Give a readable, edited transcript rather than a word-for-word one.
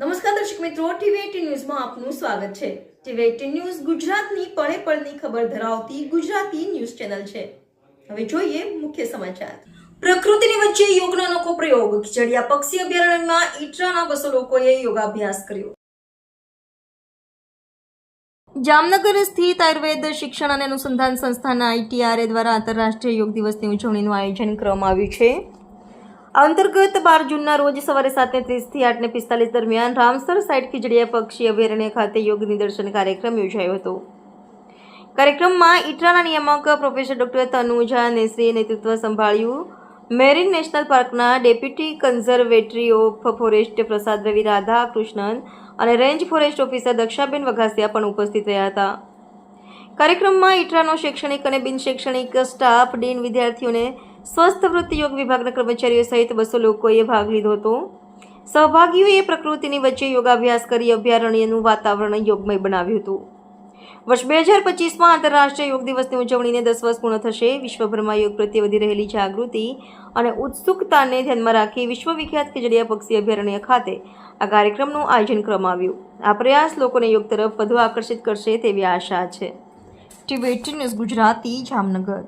નમસ્કાર દર્શક મિત્રો, ટીવી18 ન્યૂઝમાં આપનું સ્વાગત છે। ટીવી18 ન્યૂઝ ગુજરાતની પળે પળની ખબર ધરાવતી ગુજરાતી ન્યૂઝ ચેનલ છે। હવે જોઈએ મુખ્ય સમાચાર। પ્રકૃતિની વચ્ચે યોગનો અનોખો પ્રયોગ। ખીજડીયા પક્ષી અભયારણ્યમાં ઈટરાના 200 લોકોએ યોગાભ્યાસ કર્યો। જામનગર સ્થિત આયુર્વેદ શિક્ષણ અને અનુસંધાન સંસ્થાના ITRA દ્વારા આંતરરાષ્ટ્રીય યોગ દિવસની ઉજવણીનું આયોજન કરવામાં આવ્યું છે। અંતર્ગત 12 જૂનના રોજ સવારે 7:30 થી 8:45 દરમિયાન રામસર સાઇટ ખીજડીયા પક્ષી અભયારણ્ય ખાતે યોગ નિદર્શન કાર્યક્રમ યોજાયો હતો। કાર્યક્રમમાં ઈટરાના નિયામક પ્રોફેસર ડોક્ટર તનુજા નેસરીએ નેતૃત્વ સંભાળ્યું। મેરીન નેશનલ પાર્કના deputy conservatory of forest Prasad Ravi Radha Krishnan અને range forest officer Dakshaben Vaghasiya પણ ઉપસ્થિત રહ્યા હતા। કાર્યક્રમમાં ઈટરાનો શૈક્ષણિક અને બિન શૈક્ષણિક સ્ટાફ, ડીન, વિદ્યાર્થીઓને સ્વસ્થ વૃત્તિ યોગ વિભાગના કર્મચારીઓ સહિત 200 લોકોએ ભાગ લીધો હતો। સહભાગીઓએ પ્રકૃતિની વચ્ચે યોગાભ્યાસ કરી અભયારણ્યનું વાતાવરણ યોગમય બનાવ્યું હતું। વર્ષ 2025માં આંતરરાષ્ટ્રીય યોગ દિવસની ઉજવણીને 10 વર્ષ પૂર્ણ થશે। વિશ્વભરમાં યોગ પ્રત્યે વધી રહેલી જાગૃતિ અને ઉત્સુકતાને ધ્યાનમાં રાખી વિશ્વવિખ્યાત ખીજડીયા પક્ષી અભયારણ્ય ખાતે આ કાર્યક્રમનું આયોજન કરવામાં આવ્યું। આ પ્રયાસ લોકોને યોગ તરફ વધુ આકર્ષિત કરશે તેવી આશા છે। ટીવી18 ન્યૂઝ ગુજરાતી, જામનગર।